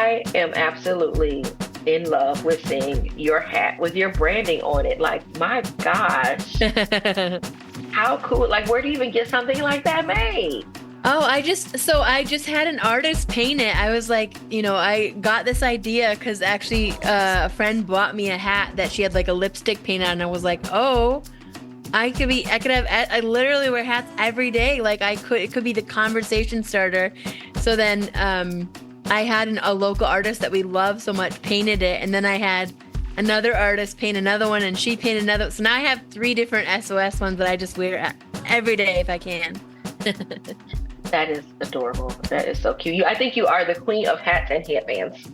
I am absolutely in love with seeing your hat with your branding on it. Like, my gosh, how cool. Like, where do you even get something like that made? Oh, I just had an artist paint it. I was like, I got this idea because actually a friend bought me a hat that she had like a lipstick paint on, and I was like, oh, I literally wear hats every day. Like it could be the conversation starter. So then I had a local artist that we love so much painted it, and then I had another artist paint another one, and she painted another. So now I have 3 different Esōes ones that I just wear every day if I can. That is adorable. That is so cute. I think you are the queen of hats and headbands.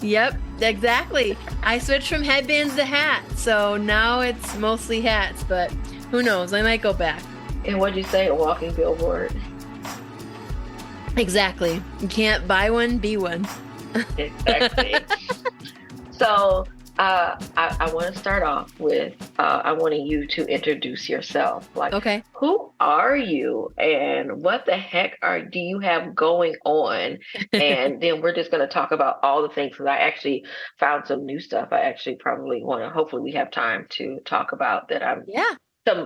Yep, exactly. I switched from headbands to hats, so now it's mostly hats, but who knows? I might go back. And what'd you say? A walking billboard. Exactly. You can't buy one, be one. Exactly. So I want to start off with I wanted you to introduce yourself. Like, okay, who are you, and what the heck do you have going on? And then we're just going to talk about all the things, because I actually found some new stuff. I actually probably want to. Hopefully, we have time to talk about that. Yeah.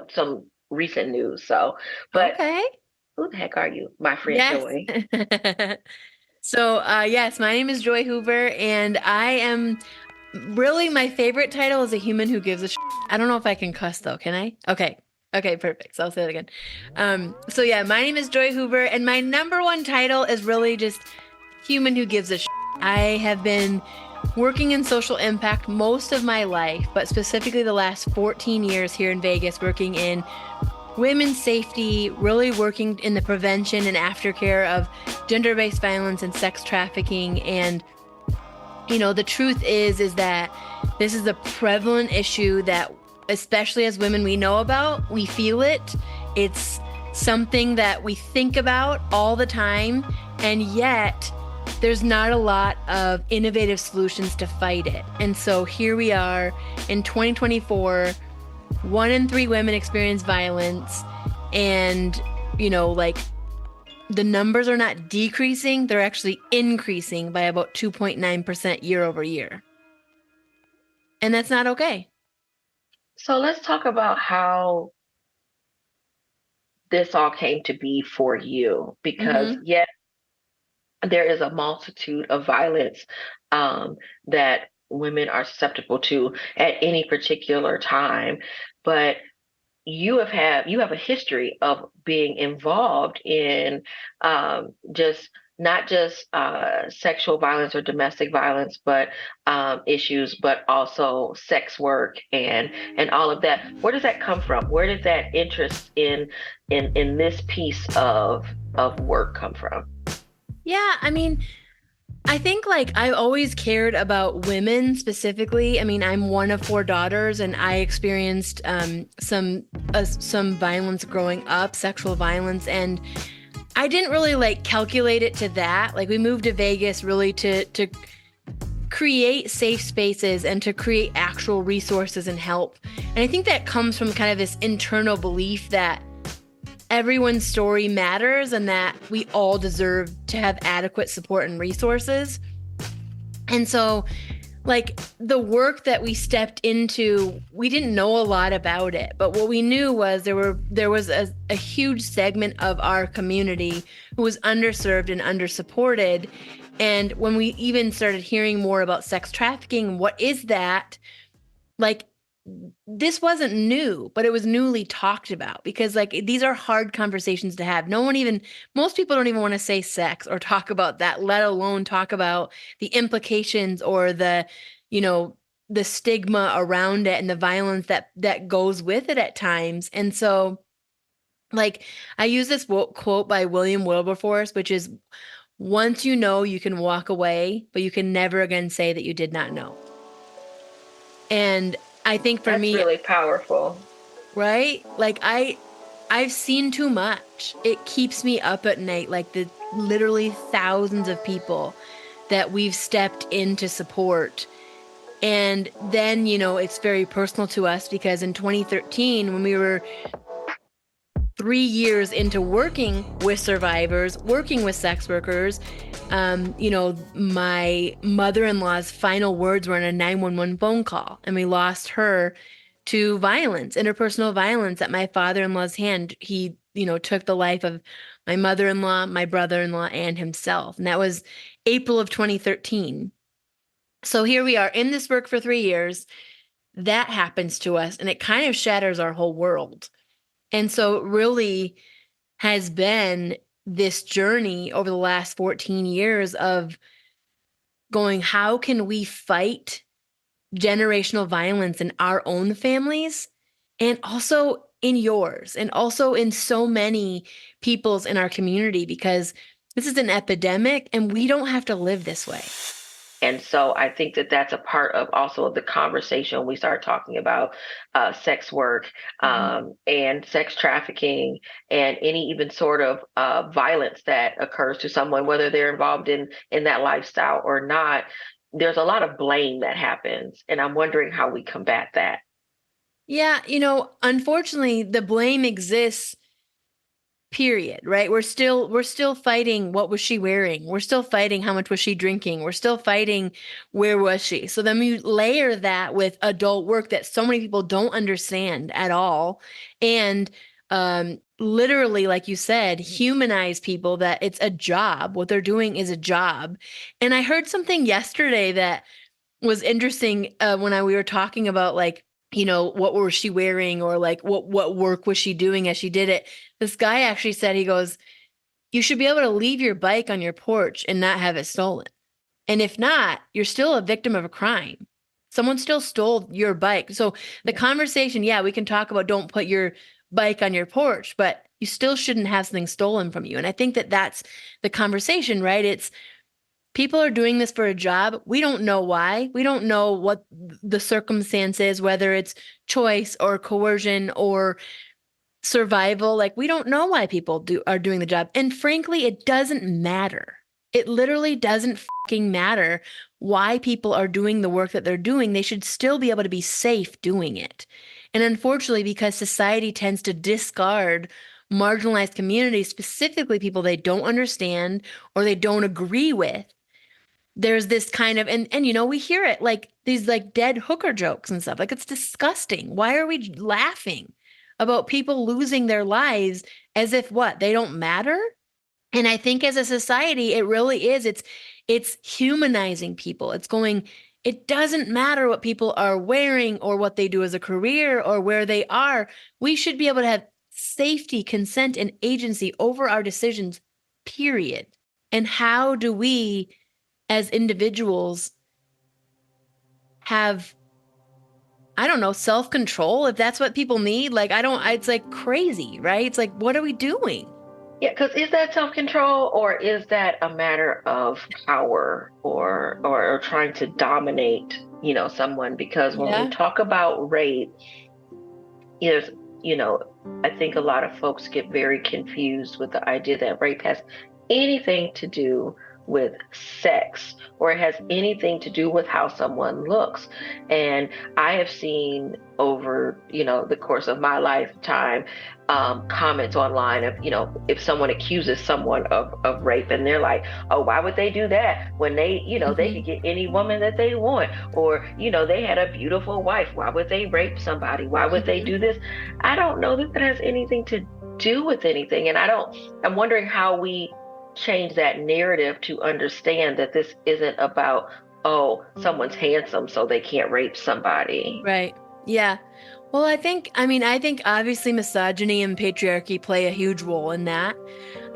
Some recent news. So, but Okay. who the heck are you, my friend Yes. Joy? So, yes, my name is Joy Hoover, and I am really, my favorite title is a human who gives a shit. I don't know if I can cuss though, can I? Okay. Okay, perfect. So I'll say that again. So yeah, my name is Joy Hoover, and my number one title is really just human who gives a shit. I have been working in social impact most of my life, but specifically the last 14 years here in Vegas, working in women's safety, really working in the prevention and aftercare of gender-based violence and sex trafficking. And the truth is that this is a prevalent issue that, especially as women, we know about, we feel it. It's something that we think about all the time, and yet there's not a lot of innovative solutions to fight it. And so here we are in 2024, 1 in 3 women experience violence, and the numbers are not decreasing, they're actually increasing by about 2.9% year over year. And that's not okay. So let's talk about how this all came to be for you, because yes, there is a multitude of violence that women are susceptible to at any particular time, but you have a history of being involved in just not just sexual violence or domestic violence, but issues, but also sex work and all of that. Where does that come from? Where did that interest in this piece of work come from? Yeah, I mean, I think I've always cared about women specifically. I mean, I'm one of 4 daughters, and I experienced some violence growing up, sexual violence, and I didn't really calculate it to that. We moved to Vegas really to create safe spaces and to create actual resources and help. And I think that comes from kind of this internal belief that everyone's story matters and that we all deserve to have adequate support and resources. And so the work that we stepped into, we didn't know a lot about it, but what we knew was there was a huge segment of our community who was underserved and undersupported. And when we even started hearing more about sex trafficking, what is that? This wasn't new, but it was newly talked about, because these are hard conversations to have. Most people don't even want to say sex or talk about that, let alone talk about the implications or the stigma around it and the violence that goes with it at times. And so I use this quote by William Wilberforce, which is, once you know, you can walk away, but you can never again say that you did not know. And I think for me, that's really powerful, right? I've seen too much. It keeps me up at night, the literally thousands of people that we've stepped in to support. And then, it's very personal to us, because in 2013, when we were 3 years into working with survivors, working with sex workers, my mother-in-law's final words were on a 911 phone call, and we lost her to violence, interpersonal violence at my father-in-law's hand. He, took the life of my mother-in-law, my brother-in-law, and himself. And that was April of 2013. So here we are in this work for 3 years. That happens to us, and it kind of shatters our whole world. And so it really has been this journey over the last 14 years of going, how can we fight generational violence in our own families and also in yours and also in so many people's in our community, because this is an epidemic and we don't have to live this way. And so I think that that's a part of also the conversation. We start talking about sex work and sex trafficking and any even sort of violence that occurs to someone, whether they're involved in that lifestyle or not. There's a lot of blame that happens. And I'm wondering how we combat that. Yeah, unfortunately, the blame exists, period, right? We're still fighting, what was she wearing? We're still fighting, how much was she drinking? We're still fighting, where was she? So then you layer that with adult work that so many people don't understand at all. And literally, like you said, humanize people, that it's a job. What they're doing is a job. And I heard something yesterday that was interesting when we were talking about, like, what was she wearing, or like what work was she doing as she did it. This guy actually said, he goes, you should be able to leave your bike on your porch and not have it stolen. And if not, you're still a victim of a crime. Someone still stole your bike. So the conversation, yeah, we can talk about don't put your bike on your porch, but you still shouldn't have something stolen from you. And I think that that's the conversation, right? It's, people are doing this for a job. We don't know why. We don't know what the circumstance is, whether it's choice or coercion or survival. Like, we don't know why people are doing the job. And frankly, it doesn't matter. It literally doesn't fucking matter why people are doing the work that they're doing. They should still be able to be safe doing it. And unfortunately, because society tends to discard marginalized communities, specifically people they don't understand or they don't agree with, there's this kind of, and we hear it, like these like dead hooker jokes and stuff. Like, it's disgusting. Why are we laughing about people losing their lives as if what, they don't matter? And I think as a society, it really is. It's humanizing people. It's going, it doesn't matter what people are wearing or what they do as a career or where they are. We should be able to have safety, consent, and agency over our decisions, period. And how do we, as individuals, have, I don't know, self-control, if that's what people need? Like, it's like crazy, right? It's like, what are we doing? Yeah, because is that self-control, or is that a matter of power, or trying to dominate, someone? Because when we talk about rape, is, I think a lot of folks get very confused with the idea that rape has anything to do with sex, or it has anything to do with how someone looks. And I have seen over, the course of my lifetime, comments online of, if someone accuses someone of rape, and they're like, oh, why would they do that when they, they could get any woman that they want, or, they had a beautiful wife, why would they rape somebody? Why would they do this? I don't know that has anything to do with anything. And I'm wondering how we change that narrative to understand that this isn't about, oh, someone's handsome, so they can't rape somebody. Right. Yeah. Well, I think obviously misogyny and patriarchy play a huge role in that.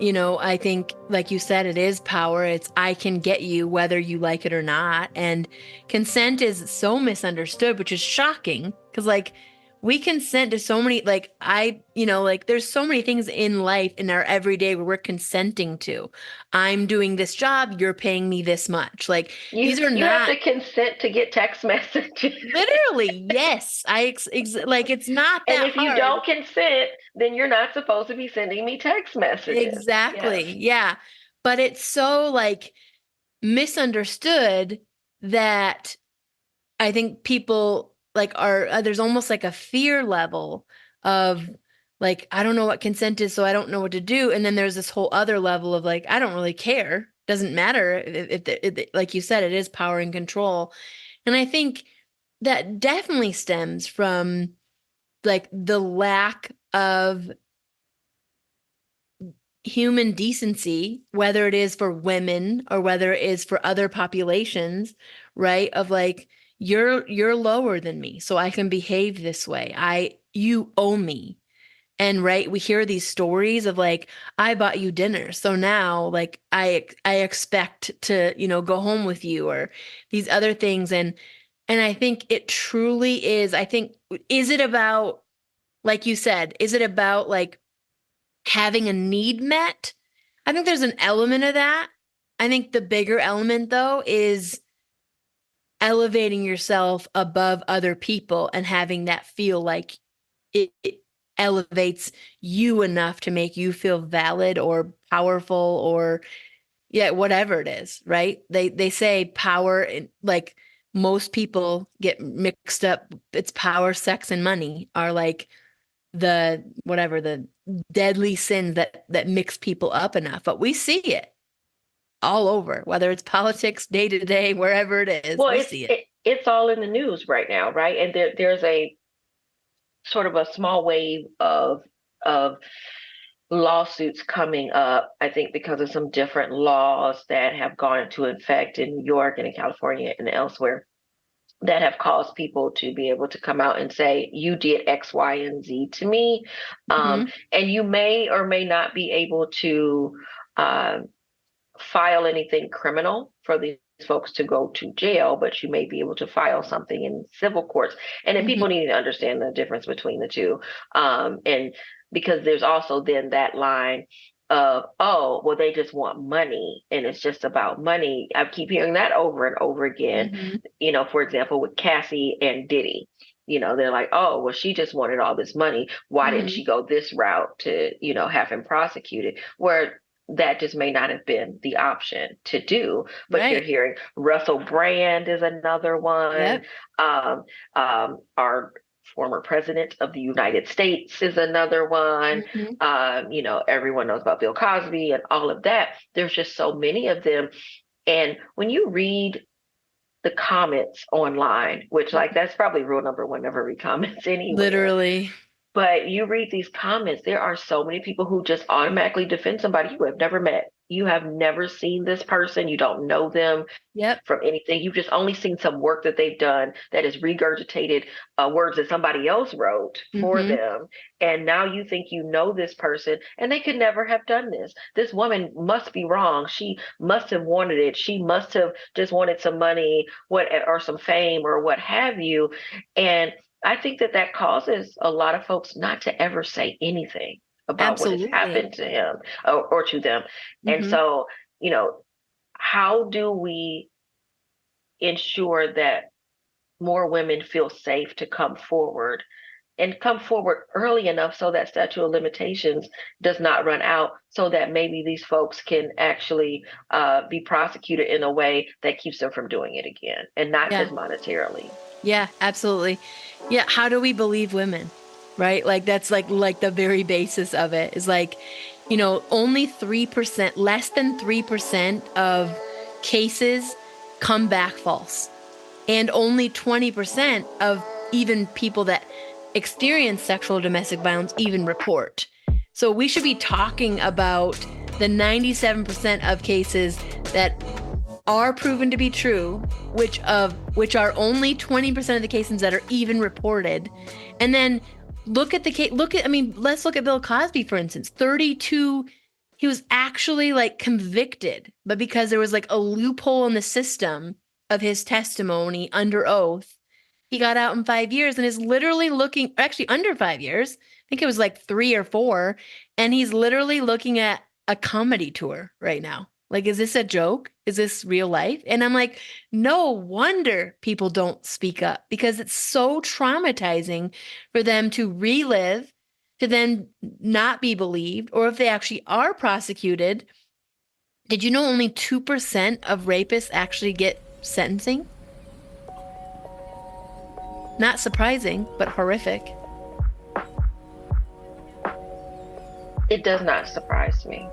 I think, like you said, it is power. It's, I can get you whether you like it or not. And consent is so misunderstood, which is shocking, because, like, we consent to so many, like, there's so many things in life in our everyday where we're consenting to. I'm doing this job, you're paying me this much. Like, these are You not. have to consent to get text messages. Literally, yes. Like, it's not that And if you hard. don't consent, then you're not supposed to be sending me text messages. Exactly. Yes. Yeah. But it's so, like, misunderstood that I think people, like, are there's almost like a fear level of like, I don't know what consent is, so I don't know what to do. And then there's this whole other level of like, I don't really care. Doesn't matter if like you said, it is power and control. And I think that definitely stems from like the lack of human decency, whether it is for women or whether it is for other populations, right? Of like, you're lower than me, so I can behave this way. You owe me. And right, we hear these stories of like, I bought you dinner, so now like I expect to, go home with you, or these other things. And I think it truly is, I think, is it about, like you said, is it about like having a need met? I think there's an element of that. I think the bigger element though is elevating yourself above other people and having that feel like it elevates you enough to make you feel valid or powerful, or yeah, whatever it is, right? They say power, like most people get mixed up. It's power, sex, and money are like the deadly sins that mix people up enough. But we see it all over, whether it's politics, day to day, wherever it is, Well, we see it. it's all in the news right now, right? And there's a sort of a small wave of lawsuits coming up, I think, because of some different laws that have gone into effect in New York and in California and elsewhere that have caused people to be able to come out and say, you did X, Y, and Z to me. Hmm. And you may or may not be able to uh, file anything criminal for these folks to go to jail, but you may be able to file something in civil courts. And then Hmm. people need to understand the difference between the two. And because there's also then that line of, oh, well, they just want money and it's just about money. I keep hearing that over and over again. Hmm. For example, with Cassie and Diddy. They're like, oh, well, she just wanted all this money. Why didn't Hmm. she go this route to, have him prosecuted? Where that just may not have been the option to do. But you're Right. hearing Russell Brand is another one. Yep. Our former president of the United States is another one. Hmm. Everyone knows about Bill Cosby and all of that. There's just so many of them. And when you read the comments online, which like that's probably rule number one, never read comments anywhere. Literally. But you read these comments, there are so many people who just automatically defend somebody you have never met. You have never seen this person. You don't know them Yep. from anything. You've just only seen some work that they've done that is regurgitated words that somebody else wrote for Hmm. them. And now you think you know this person and they could never have done this. This woman must be wrong. She must have wanted it. She must have just wanted some money, or some fame or what have you. And I think that causes a lot of folks not to ever say anything about what has Absolutely. happened to him or to them. And Hmm. so, you know, how do we ensure that more women feel safe to come forward and come forward early enough so that statute of limitations does not run out, so that maybe these folks can actually be prosecuted in a way that keeps them from doing it again and not Yeah. just monetarily. Yeah, absolutely. Yeah, how do we believe women? Right? Like that's like the very basis of it is like, only 3%, less than 3% of cases come back false. And only 20% of even people that experience sexual or domestic violence even report. So we should be talking about the 97% of cases that are proven to be true, which are only 20% of the cases that are even reported. And then look at the case, let's look at Bill Cosby, for instance. 32, he was actually like convicted, but because there was like a loophole in the system of his testimony under oath, he got out in 5 years and is literally looking, actually under 5 years. I think it was like 3 or 4. And he's literally looking at a comedy tour right now. Like, is this a joke? Is this real life? And I'm like, no wonder people don't speak up, because it's so traumatizing for them to relive, to then not be believed, or if they actually are prosecuted. Did you know only 2% of rapists actually get sentencing? Not surprising, but horrific. It does not surprise me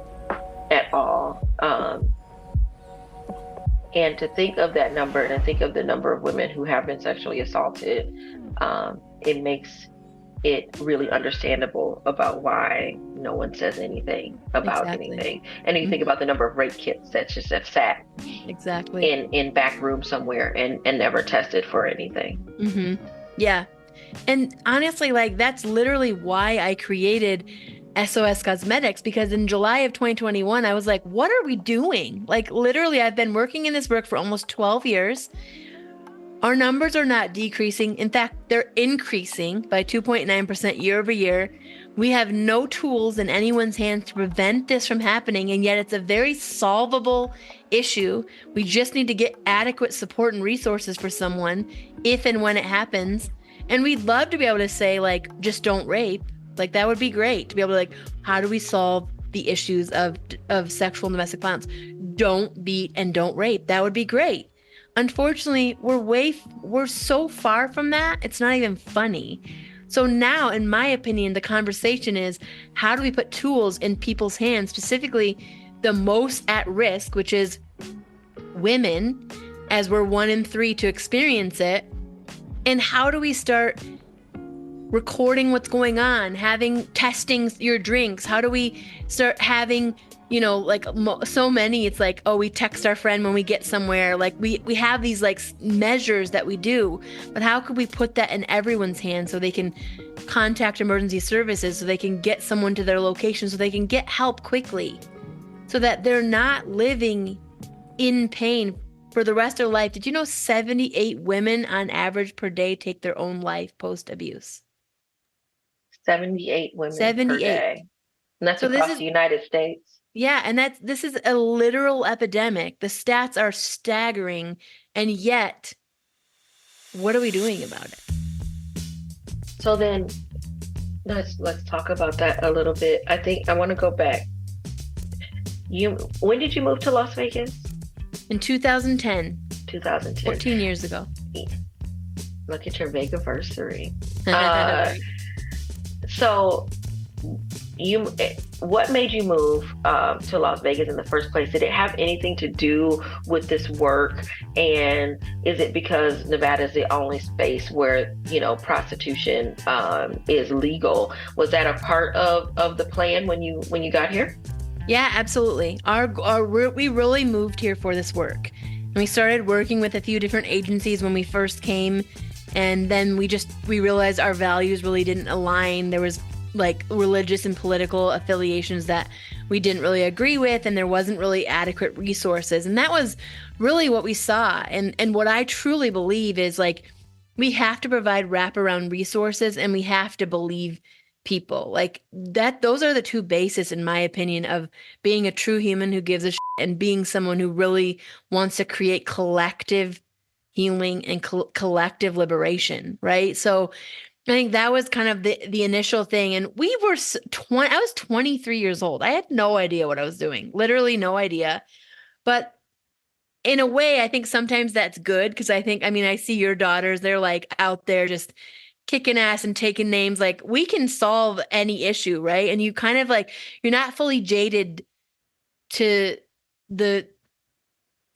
at all. And to think of that number and to think of the number of women who have been sexually assaulted, it makes it really understandable about why no one says anything about anything. And you think about the number of rape kits that just have sat in back room somewhere and never tested for anything. Yeah. And honestly, like, that's literally why I created Esōes Cosmetics, because in July of 2021, I was like, what are we doing? Like, literally, I've been working in this work for almost 12 years. Our numbers are not decreasing. In fact, they're increasing by 2.9% year over year. We have no tools in anyone's hands to prevent this from happening, and yet it's a very solvable issue. We just need to get adequate support and resources for someone if and when it happens. And we'd love to be able to say, like, just don't rape. Like, that would be great to be able to, like, how do we solve the issues of sexual and domestic violence? Don't beat and don't rape. That would be great. Unfortunately, we're so far from that. It's not even funny. So now, in my opinion, the conversation is, how do we put tools in people's hands, specifically the most at risk, which is women, as we're 1 in 3 to experience it? And how do we start recording what's going on, testing your drinks? How do we start having, like, so many, it's like, oh, we text our friend when we get somewhere. Like, we have these, like, measures that we do, but how could we put that in everyone's hands so they can contact emergency services, so they can get someone to their location, so they can get help quickly, so that they're not living in pain for the rest of their life? Did you know 78 women on average per day take their own life post-abuse? 78 women per day. And that's across the United States. Yeah, and this is a literal epidemic. The stats are staggering, and yet, what are we doing about it? So then, let's talk about that a little bit. I think I want to go back. When did you move to Las Vegas? In 2010. 2010. 14 years ago. Look at your Vegaversary. So, what made you move to Las Vegas in the first place? Did it have anything to do with this work? And is it because Nevada is the only space where, prostitution is legal? Was that a part of the plan when you got here? Yeah, absolutely. We really moved here for this work. And we started working with a few different agencies when we first came. And then we realized our values really didn't align. There was, like, religious and political affiliations that we didn't really agree with, and there wasn't really adequate resources. And that was really what we saw. And what I truly believe is, like, we have to provide wraparound resources, and we have to believe people. Like, that, those are the two bases, in my opinion, of being a true human who gives a shit and being someone who really wants to create collective healing and collective liberation, right? So I think that was kind of the initial thing. And I was 23 years old. I had no idea what I was doing, literally no idea. But in a way, I think sometimes that's good, because I see your daughters, they're, like, out there just kicking ass and taking names. Like, we can solve any issue, right? And you kind of, like, you're not fully jaded to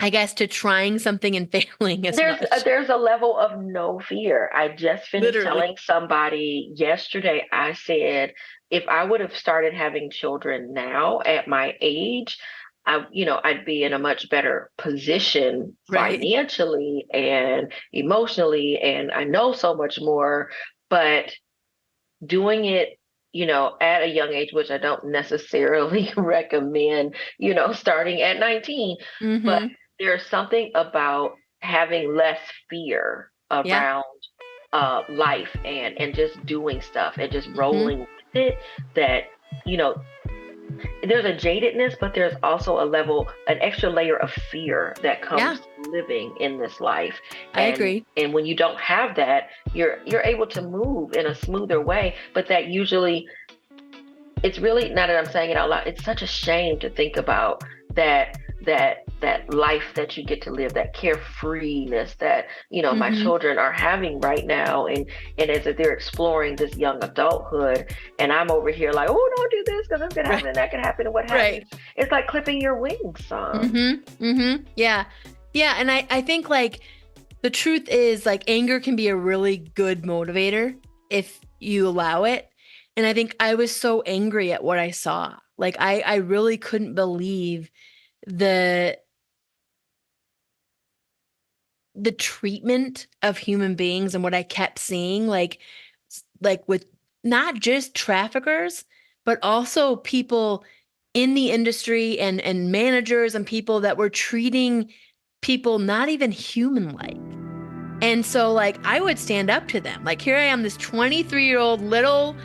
to trying something and failing as much. There's a level of no fear. I just finished telling somebody yesterday, I said, if I would have started having children now at my age, I'd be in a much better position financially and emotionally, and I know so much more. But doing it, at a young age, which I don't necessarily recommend, starting at 19, but there's something about having less fear around life and just doing stuff and just rolling with it, that, there's a jadedness, but there's also an extra layer of fear that comes living in this life. I agree. And when you don't have that, you're able to move in a smoother way. But that usually, it's really, now that I'm saying it out loud, it's such a shame to think about that that life that you get to live, that carefreeness that, you know, my Mm-hmm. children are having right now. And as they're exploring this young adulthood, and I'm over here like, oh, don't do this because this could happen Right. and that could happen and what have you. Right. It's like clipping your wings, son. Mm-hmm. Mm-hmm. Yeah. Yeah. And I think like the truth is like anger can be a really good motivator if you allow it. And I think I was so angry at what I saw. Like I really couldn't believe the the treatment of human beings and what I kept seeing, like with not just traffickers, but also people in the industry and managers and people that were treating people not even human like. And so like I would stand up to them. Like here I am, this 23-year-old little,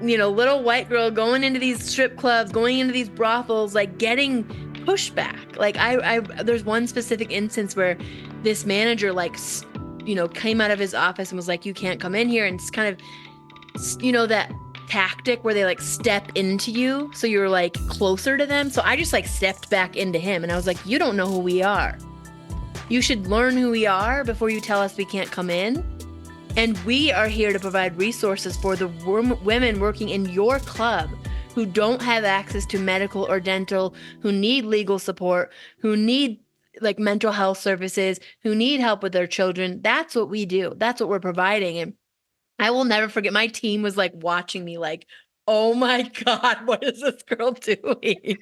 little white girl going into these strip clubs, going into these brothels, like getting pushback. Like I there's one specific instance where this manager came out of his office and was like, you can't come in here. And it's kind of, that tactic where they like step into you. So you're like closer to them. So I just like stepped back into him and I was like, you don't know who we are. You should learn who we are before you tell us we can't come in. And we are here to provide resources for the women working in your club who don't have access to medical or dental, who need legal support, who need like mental health services, who need help with their children. That's what we do. That's what we're providing. And I will never forget, my team was like watching me like, oh my God, what is this girl doing?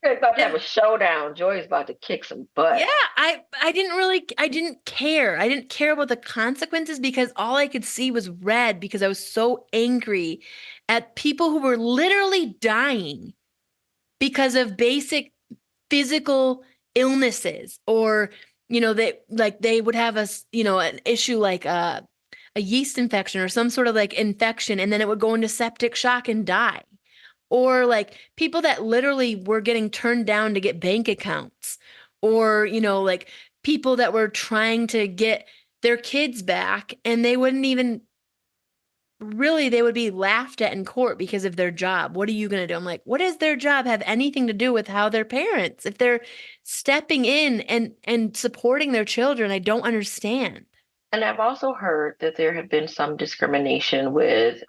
They're about to have And a showdown. Joy's about to kick some yeah, butt. I didn't care. I didn't care about the consequences because all I could see was red because I was so angry at people who were literally dying because of basic physical illnesses or they would have an issue like a yeast infection or some sort of like infection and then it would go into septic shock and die. Or like people that literally were getting turned down to get bank accounts, or, like people that were trying to get their kids back and they wouldn't even really, they would be laughed at in court because of their job. What are you going to do? I'm like, what does their job have anything to do with how they're parents? If they're stepping in and supporting their children, I don't understand. And I've also heard that there have been some discrimination with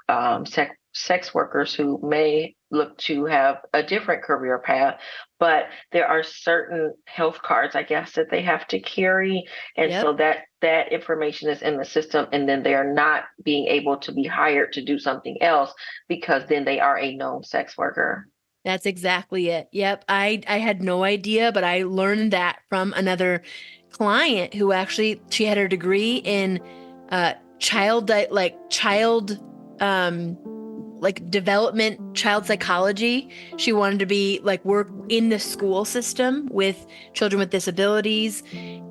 sex workers who may look to have a different career path, but there are certain health cards, I guess, that they have to carry, and so Yep. that information is in the system, and then they are not being able to be hired to do something else because then they are a known sex worker. That's exactly it. Yep. I had no idea, but I learned that from another client who actually she had her degree in child um like development, child psychology. She wanted to be like work in the school system with children with disabilities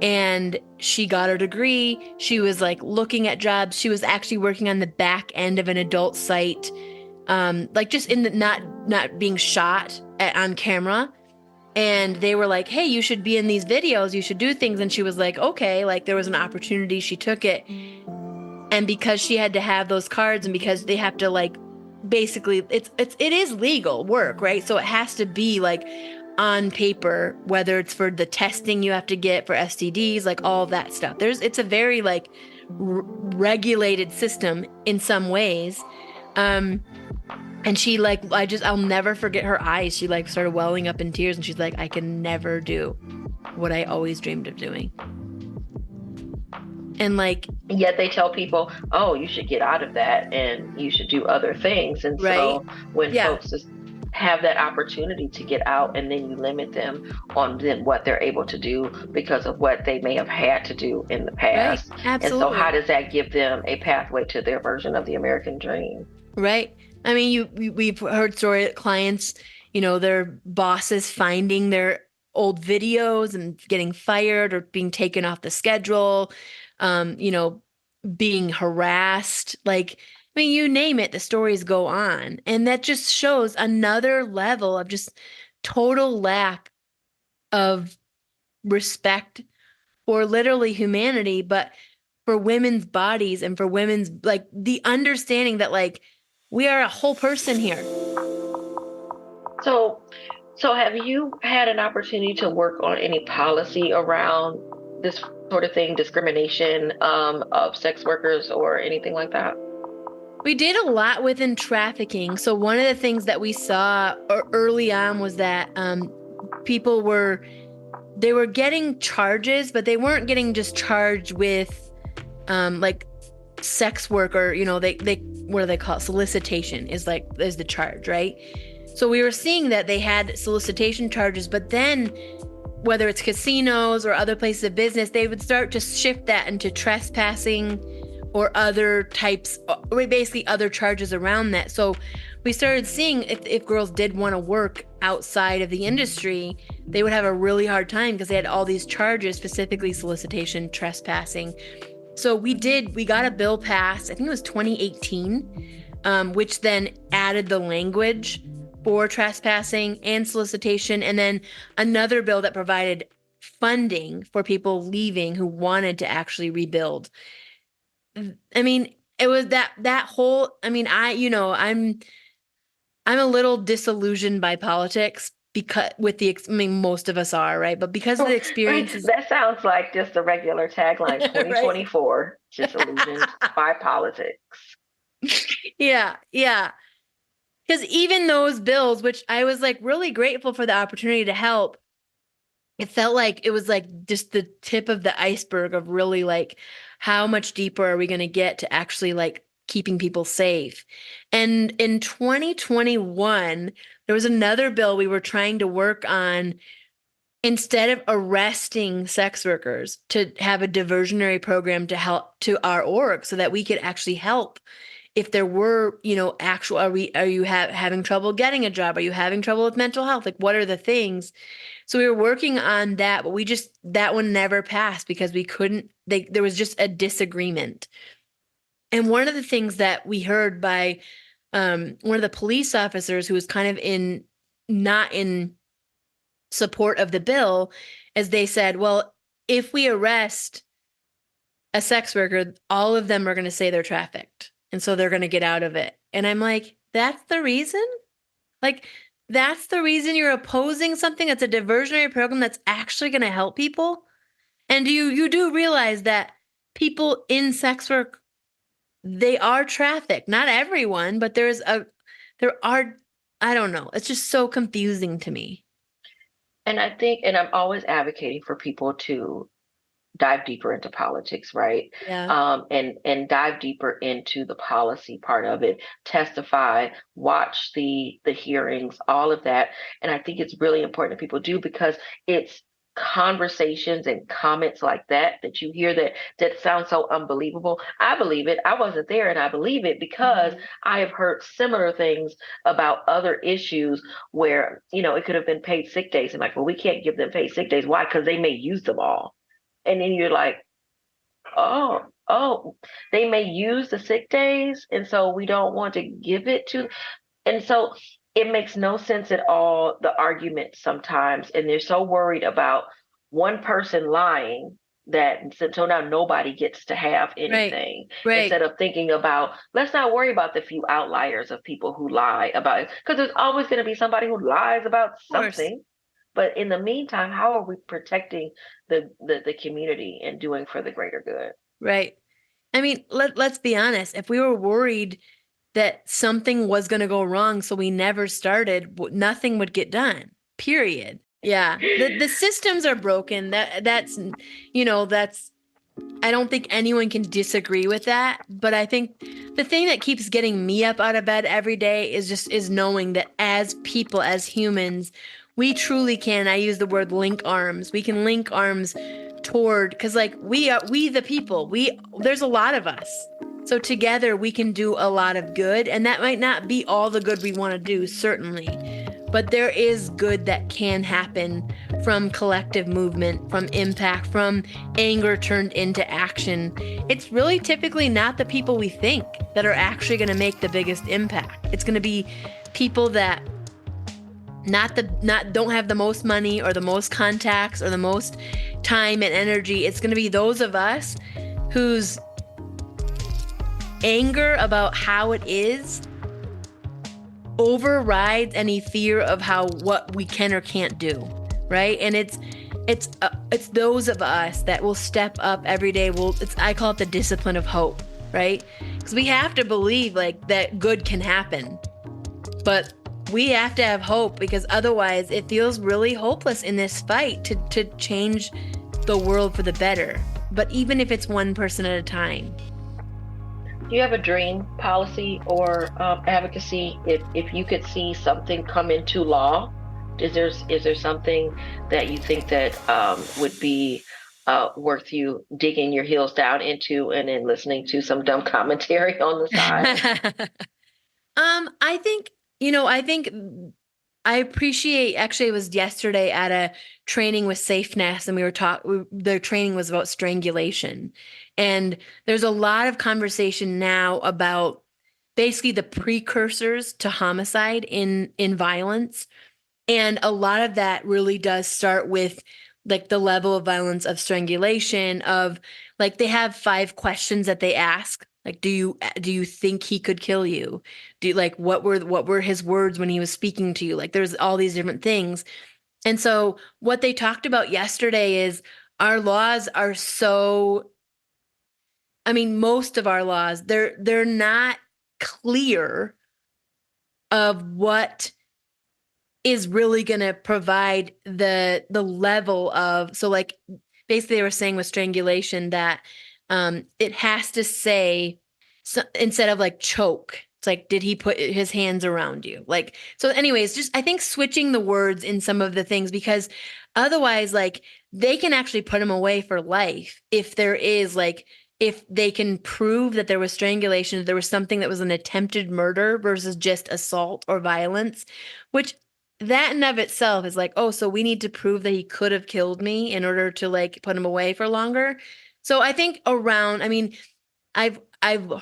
and she got her degree. She was like looking at jobs. She was actually working on the back end of an adult site, like just in the not being shot on camera. And they were like, hey, you should be in these videos, you should do things. And she was like, okay, like there was an opportunity, she took it. And because she had to have those cards and because they have to like basically it is legal work, right? So it has to be like on paper, whether it's for the testing you have to get for STDs, like all of that stuff. It's a very like regulated system in some ways. And she like, I'll never forget her eyes. She like started welling up in tears and she's like, I can never do what I always dreamed of doing. And like, Yet they tell people, oh, you should get out of that and you should do other things. And right? so when Yeah, folks just have that opportunity to get out and then you limit them on then what they're able to do because of what they may have had to do in the right. past. And so how Absolutely. does that give them a pathway to their version of the American dream? Right. I mean, we've heard story clients, their bosses finding their old videos and getting fired or being taken off the schedule, um, you know, being harassed. Like, I mean, you name it, the stories go on. And that just shows another level of just total lack of respect for literally humanity, but for women's bodies and for women's, like, the understanding that, like, we are a whole person here. So So have you had an opportunity to work on any policy around this sort of thing, discrimination of sex workers or anything like that? We did a lot within trafficking. So one of the things that we saw early on was that people they were getting charges, but they weren't getting just charged with like sex work, or they what do they call it? Solicitation is the charge, right? So we were seeing that they had solicitation charges, but then whether it's casinos or other places of business, they would start to shift that into trespassing or other types, or basically other charges around that. So we started seeing if girls did want to work outside of the industry, they would have a really hard time because they had all these charges, specifically solicitation, trespassing. So we got a bill passed, I think it was 2018, which then added the language for trespassing and solicitation, and then another bill that provided funding for people leaving who wanted to actually rebuild. I mean, it was that whole, I mean, I'm a little disillusioned by politics because most of us are, right? But because of the experiences. That sounds like just a regular tagline, 2024, disillusioned by politics. Yeah. Because even those bills, which I was like really grateful for the opportunity to help, it felt like it was like just the tip of the iceberg of really like how much deeper are we going to get to actually like keeping people safe. And in 2021, there was another bill we were trying to work on. Instead of arresting sex workers, to have a diversionary program to help to our org so that we could actually help if there were, actual, are you having trouble getting a job? Are you having trouble with mental health? Like, what are the things? So we were working on that, but that one never passed because there was just a disagreement. And one of the things that we heard by one of the police officers who was kind of not in support of the bill, is they said, well, if we arrest a sex worker, all of them are going to say they're trafficked. And so they're going to get out of it. And I'm like, that's the reason? Like, that's the reason you're opposing something that's a diversionary program that's actually going to help people? And you do realize that people in sex work, they are trafficked. Not everyone, but there are, I don't know. It's just so confusing to me. And I think, and I'm always advocating for people to dive deeper into politics, right? Yeah. And dive deeper into the policy part of it, testify, watch the hearings, all of that. And I think it's really important that people do, because it's conversations and comments like that you hear that sound so unbelievable. I believe it. I wasn't there, and I believe it because I have heard similar things about other issues where, it could have been paid sick days, and like, well, we can't give them paid sick days. Why? Because they may use them all. And then you're like, oh, they may use the sick days, and so we don't want to give it to. And so it makes no sense at all, the argument sometimes. And they're so worried about one person lying that so now nobody gets to have anything. Right. Instead of thinking about, let's not worry about the few outliers of people who lie about it, because there's always going to be somebody who lies about something. But in the meantime, how are we protecting the community and doing for the greater good? Right. I mean, let's be honest. If we were worried that something was going to go wrong, so we never started, nothing would get done, period. Yeah. The systems are broken. That's I don't think anyone can disagree with that. But I think the thing that keeps getting me up out of bed every day is knowing that as people, as humans, we truly can, I use the word link arms. We can link arms toward, because like we the people, there's a lot of us. So together we can do a lot of good, and that might not be all the good we want to do, certainly. But there is good that can happen from collective movement, from impact, from anger turned into action. It's really typically not the people we think that are actually going to make the biggest impact. It's going to be people that don't have the most money or the most contacts or the most time and energy. It's going to be those of us whose anger about how it is overrides any fear of what we can or can't do, right? And it's those of us that will step up every day. I call it the discipline of hope, right? Because we have to believe like that good can happen, but we have to have hope, because otherwise it feels really hopeless in this fight to change the world for the better. But even if it's one person at a time. Do you have a dream policy or advocacy? If you could see something come into law, is there something that you think that would be worth you digging your heels down into and then listening to some dumb commentary on the side? I think, I appreciate, actually, it was yesterday at a training with Safeness, and the training was about strangulation. And there's a lot of conversation now about basically the precursors to homicide in violence. And a lot of that really does start with like the level of violence of strangulation, of like they have 5 questions that they ask. Like, do you think he could kill you? Do you, like, what were his words when he was speaking to you? Like, there's all these different things. And so what they talked about yesterday is our laws are so, I mean, most of our laws, they're not clear of what is really going to provide the level of, so like basically they were saying with strangulation that it has to say, so, instead of like choke, it's like, did he put his hands around you? Like, so anyways, just I think switching the words in some of the things, because otherwise like they can actually put him away for life if there is like, if they can prove that there was strangulation, there was something that was an attempted murder versus just assault or violence, which that in of itself is like, oh, so we need to prove that he could have killed me in order to like put him away for longer. So I think I mean, I've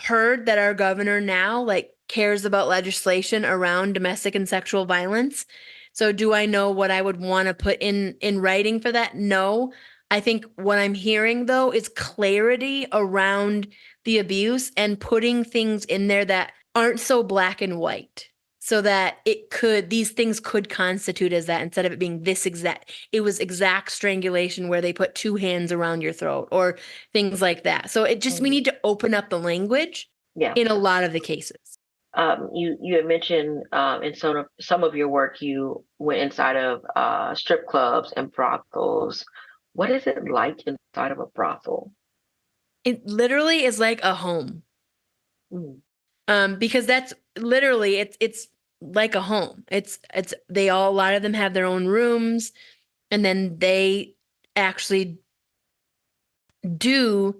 heard that our governor now like cares about legislation around domestic and sexual violence. So do I know what I would want to put in writing for that? No. I think what I'm hearing though is clarity around the abuse and putting things in there that aren't so black and white, so that these things could constitute as that, instead of it being it was exact strangulation where they put 2 hands around your throat or things like that. So we need to open up the language in a lot of the cases. You had mentioned in some of your work you went inside of strip clubs and brothels. What is it like inside of a brothel? It literally is like a home. Mm. Because that's literally, it's like a home. A lot of them have their own rooms, and then they actually do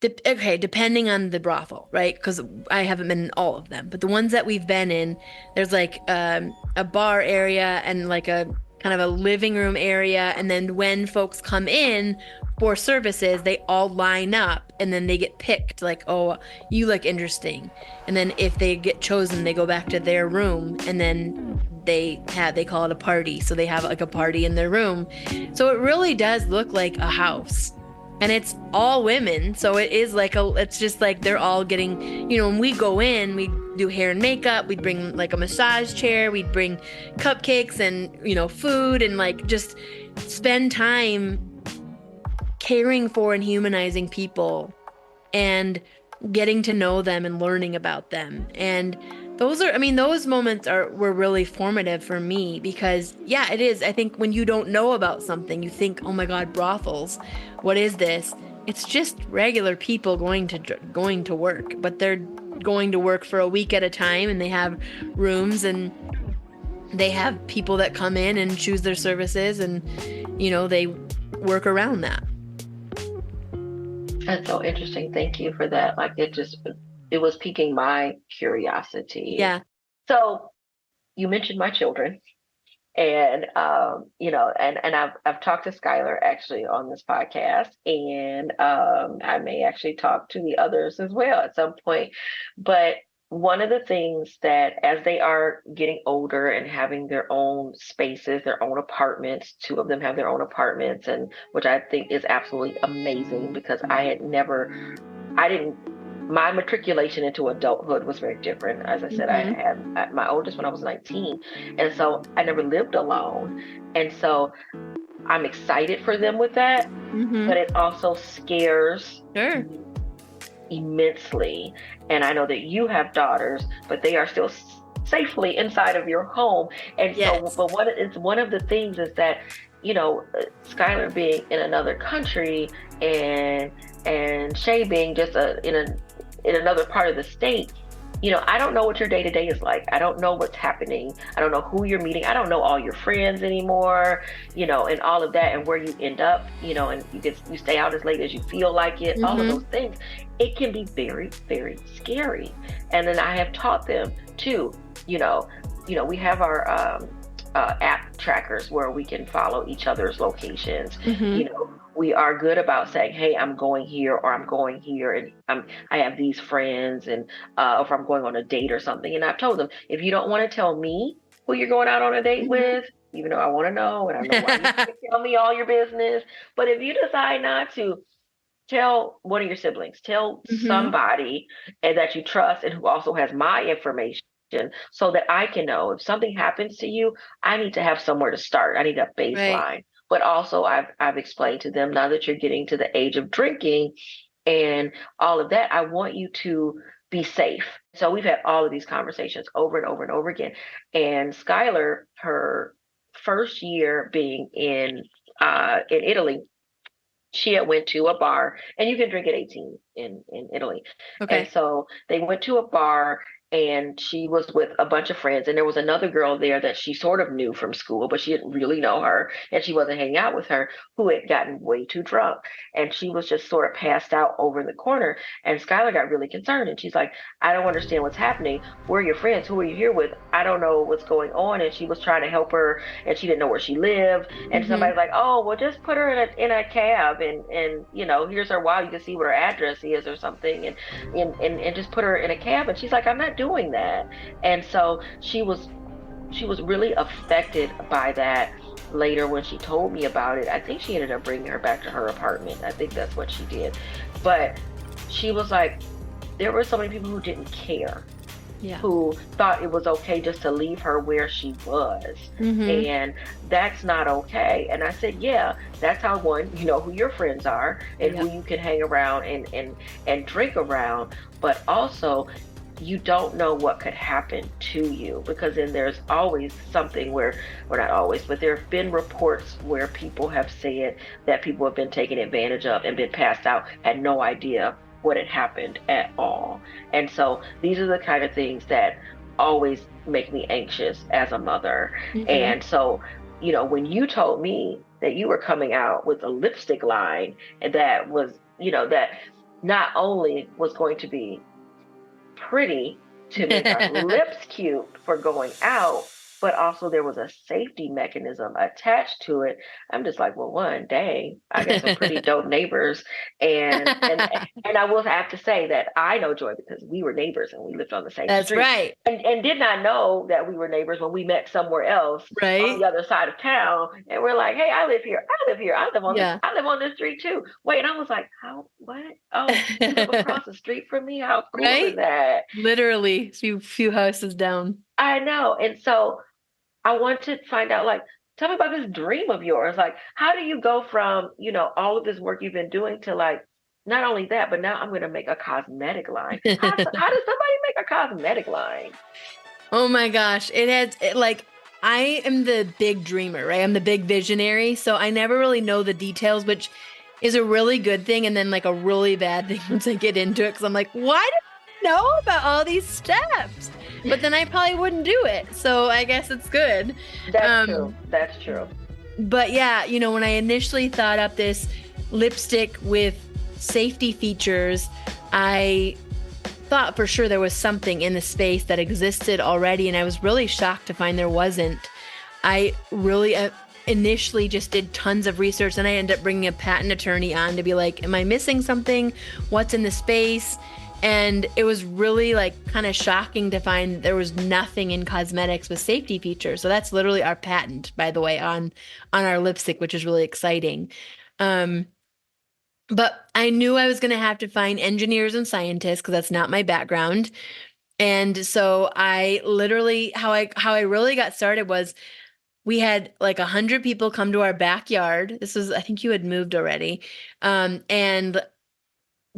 depending on the brothel, right? Because I haven't been in all of them, but the ones that we've been in, there's like a bar area and like a kind of a living room area, and then when folks come in for services, they all line up, and then they get picked, like, oh, you look interesting, and then if they get chosen, they go back to their room, and then they call it a party, so they have like a party in their room. So it really does look like a house. And it's all women, so it is like it's just like they're all getting, when we go in, we do hair and makeup, we'd bring like a massage chair, we'd bring cupcakes and, food, and like just spend time caring for and humanizing people and getting to know them and learning about them. And those moments were really formative for me, because yeah, it is. I think when you don't know about something, you think, oh my God, brothels, what is this? It's just regular people going to work, but they're going to work for a week at a time, and they have rooms, and they have people that come in and choose their services, and they work around that. That's so interesting. Thank you for that. Like it was piquing my curiosity. Yeah. So you mentioned my children, and and I've talked to Skylar actually on this podcast, and I may actually talk to the others as well at some point. But one of the things that, as they are getting older and having their own spaces, their own apartments, 2 of them have their own apartments, and which I think is absolutely amazing, because I didn't my matriculation into adulthood was very different. As I said, I Mm-hmm. had my oldest when I was 19. And so I never lived alone. And so I'm excited for them with that, Mm-hmm. but it also scares Sure. me immensely. And I know that you have daughters, but they are still safely inside of your home. And so, Yes. but one of the things is that, Skylar being in another country and Shay being just in another part of the state, I don't know what your day to day is like. I don't know what's happening. I don't know who you're meeting. I don't know all your friends anymore, and all of that, and where you end up, and you stay out as late as you feel like it, all of Mm-hmm. those things. It can be very, very scary. And then I have taught them too, you know, we have our app trackers where we can follow each other's locations. Mm-hmm. We are good about saying, "Hey, I'm going here," or "I'm going here," and I have these friends, and if I'm going on a date or something. And I've told them, if you don't want to tell me who you're going out on a date with, even though I want to know, and I know why you Mm-hmm. can't tell me all your business, but if you decide not to, tell one of your siblings, tell Mm-hmm. somebody and that you trust and who also has my information, so that I can know if something happens to you, I need to have somewhere to start. I need a Right. baseline. But also I've explained to them, now that you're getting to the age of drinking and all of that, I want you to be safe. So we've had all of these conversations over and over and over again. And Skylar, her first year being in Italy, she had went to a bar, and you can drink at 18 in Italy. And Okay. so they went to a bar, and she was with a bunch of friends, and there was another girl there that she sort of knew from school, but she didn't really know her, and she wasn't hanging out with her, who had gotten way too drunk. And she was just sort of passed out over in the corner. And Skylar got really concerned, and she's like, "I don't understand what's happening. We're your friends. Who are you here with? I don't know what's going on." And she was trying to help her, and she didn't know where she lived. And Mm-hmm. somebody's like, "Oh, well, just put her in a cab, and here's her wow, you can see what her address is or something, and just put her in a cab." And she's like, "I'm not doing that." And so she was really affected by that. Later, when she told me about it, I think she ended up bringing her back to her apartment. I think that's what she did. But she was like, there were so many people who didn't care, Yeah. who thought it was okay just to leave her where she was. Mm-hmm. And that's not okay. And I said, yeah, that's how, one, you know who your friends are and who Yep. you can hang around and drink around, but also you don't know what could happen to you, because then there's always something where, or not always, but there have been reports where people have said that people have been taken advantage of and been passed out, had no idea what had happened at all. And so these are the kind of things that always make me anxious as a mother. Mm-hmm. And so, when you told me that you were coming out with a lipstick line, and that was, that not only was going to be pretty to make our lips cute for going out, but also there was a safety mechanism attached to it. I'm just like, well, one, dang, I got some pretty dope neighbors. And I will have to say that I know Joy because we were neighbors and we lived on the same That's street. right. And did not know that we were neighbors when we met somewhere else on the Right. other side of town. And we're like, hey, I live here. I live here. Yeah. I live on this street too. Wait, and I was like, how, what? Oh, you live across the street from me? How cool is Right? that? Literally, few houses down. I know. And so I want to find out, like, tell me about this dream of yours. Like, how do you go from, all of this work you've been doing to, like, not only that, but now I'm going to make a cosmetic line. How does somebody make a cosmetic line? Oh my gosh. Like, I am the big dreamer, right? I'm the big visionary. So I never really know the details, which is a really good thing. And then, like, a really bad thing once I get into it. Cause I'm like, why do I know about all these steps? But then I probably wouldn't do it. So I guess it's good. That's true. Um, That's true. but yeah, when I initially thought up this lipstick with safety features, I thought for sure there was something in the space that existed already, and I was really shocked to find there wasn't. I really initially just did tons of research, and I ended up bringing a patent attorney on to be like, am I missing something? What's in the space? And it was really like kind of shocking to find there was nothing in cosmetics with safety features. So that's literally our patent, by the way, on our lipstick, which is really exciting. Um, But I knew I was going to have to find engineers and scientists because that's not my background. And so I literally, how I really got started was we had like 100 people come to our backyard. This was, I think you had moved already. And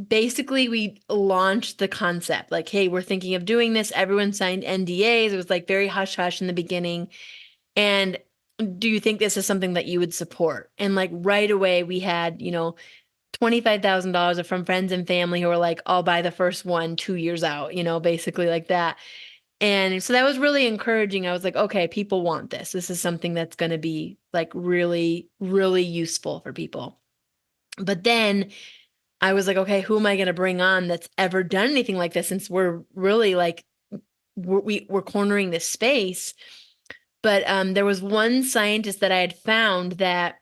basically we launched the concept like, hey, we're thinking of doing this. Everyone signed NDAs. It was like very hush hush in the beginning. And do you think this is something that you would support? And like right away we had, $25,000 from friends and family who were like, I'll buy the first one 2 years out, basically like that. And so that was really encouraging. I was like, okay, people want this. This is something that's going to be like really, really useful for people. But then I was like, okay, who am I going to bring on that's ever done anything like this? Since we're really like, we're cornering this space. But there was one scientist that I had found that,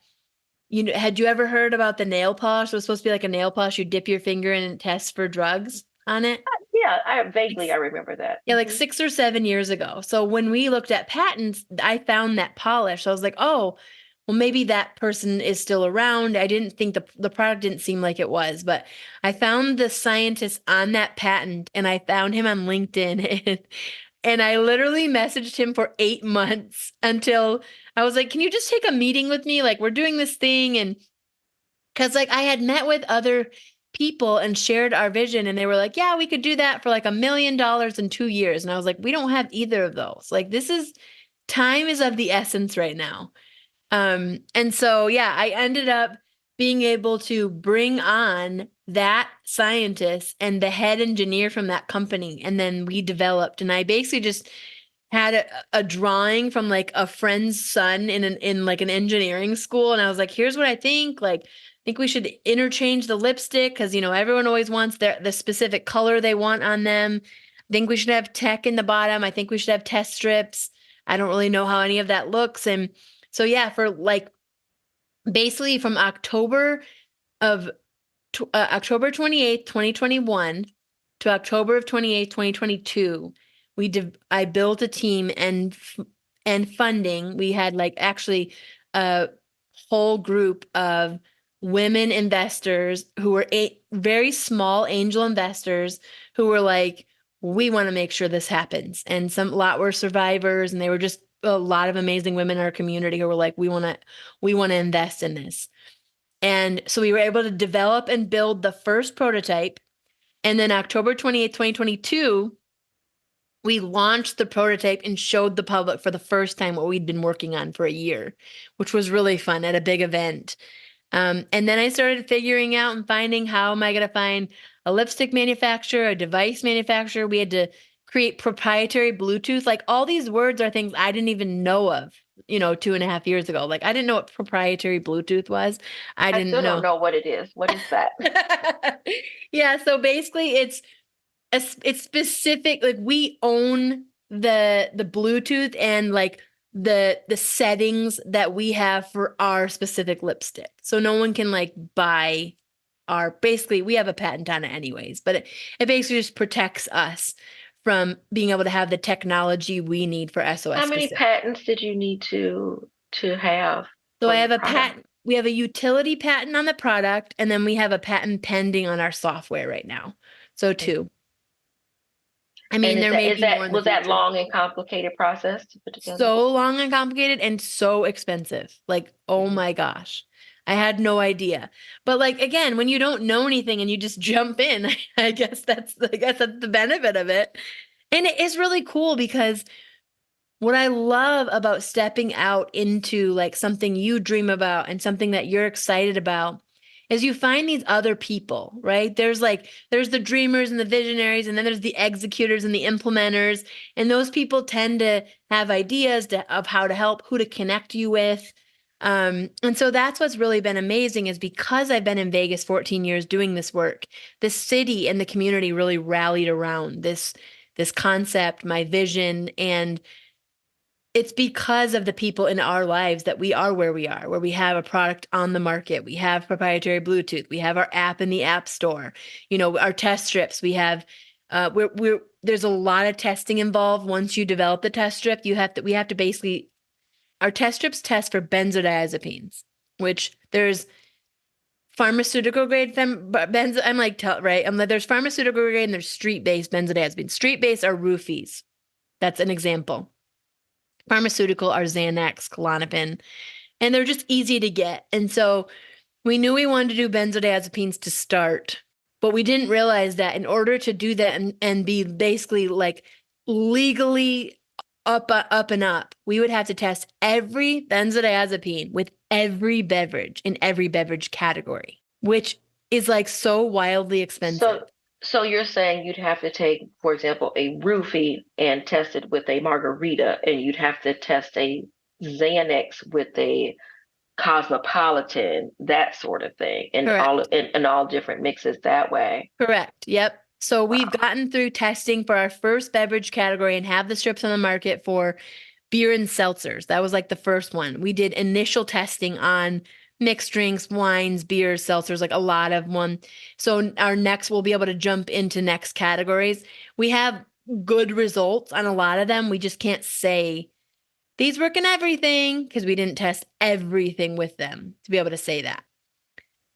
had you ever heard about the nail polish? It was supposed to be like a nail polish. You dip your finger in and it tests for drugs on it. Yeah, I remember that. Yeah, like 6 or 7 years ago. So when we looked at patents, I found that polish. I was like, oh, well, maybe that person is still around. I didn't think the product didn't seem like it was, but I found the scientist on that patent and I found him on LinkedIn and I literally messaged him for 8 months until I was like, can you just take a meeting with me? Like, we're doing this thing. And because like I had met with other people and shared our vision, and they were like, yeah, we could do that for like $1 million in 2 years. And I was like, we don't have either of those. Like, time is of the essence right now. And so, yeah, I ended up being able to bring on that scientist and the head engineer from that company. And then we developed, and I basically just had a drawing from like a friend's son in like an engineering school. And I was like, here's what I think. Like, I think we should interchange the lipstick because, everyone always wants the specific color they want on them. I think we should have tech in the bottom. I think we should have test strips. I don't really know how any of that looks. And so, yeah, for like basically from of October 28th, 2021 to October of 28th, 2022, I built a team and funding. We had like actually a whole group of women investors who were very small angel investors who were like, we want to make sure this happens. And a lot were survivors, and they were just a lot of amazing women in our community who were like, we want to invest in this. And so we were able to develop and build the first prototype. And then October 28th, 2022, we launched the prototype and showed the public for the first time what we'd been working on for a year, which was really fun at a big event. And then I started figuring out and finding, how am I going to find a lipstick manufacturer, a device manufacturer? We had to create proprietary Bluetooth. Like, all these words are things I didn't even know of, 2.5 years ago. Like, I didn't know what proprietary Bluetooth was. I I didn't still don't know. know what it is. What is that? Yeah, so basically it's specific, like we own the Bluetooth and like the settings that we have for our specific lipstick. So no one can like buy basically we have a patent on it anyways, but it basically just protects us from being able to have the technology we need for SOS How many specific. patents did you need to have So for I your have a product? patent, we have a utility patent on the product, and then we have a patent pending on our software right now. So two. I And mean, there may is be more that in the was that future. long and complicated process to put together? So long and complicated and so expensive. Like, oh Mhm. my gosh. I had no idea. But like again, when you don't know anything and you just jump in, I guess that's the benefit of it. And it is really cool because what I love about stepping out into like something you dream about and something that you're excited about is you find these other people, right? There's the dreamers and the visionaries, and then there's the executors and the implementers. And those people tend to have ideas of how to help, who to connect you with. And so that's what's really been amazing, is because I've been in Vegas 14 years doing this work, the city and the community really rallied around this concept, my vision, and it's because of the people in our lives that we are where we are, where we have a product on the market. We have proprietary Bluetooth. We have our app in the app store. Our test strips. We have, there's a lot of testing involved. Once you develop the test strip, we have to basically, our test strips test for benzodiazepines, which there's pharmaceutical grade benzo. I'm like, right? I'm like, there's pharmaceutical grade and there's street-based benzodiazepines. Street-based are roofies. That's an example. Pharmaceutical are Xanax, Klonopin, and they're just easy to get. And so we knew we wanted to do benzodiazepines to start, but we didn't realize that in order to do that and be basically like legally up and up, we would have to test every benzodiazepine with every beverage in every beverage category, which is like so wildly expensive. So you're saying you'd have to take, for example, a roofie and test it with a margarita, and you'd have to test a Xanax with a cosmopolitan, that sort of thing, and Correct. all different mixes that way. Correct. Yep. So we've Wow. gotten through testing for our first beverage category and have the strips on the market for beer and seltzers. That was like the first one. We did initial testing on mixed drinks, wines, beers, seltzers, like a lot of them. So our next, we'll be able to jump into next categories. We have good results on a lot of them. We just can't say these work in everything because we didn't test everything with them to be able to say that.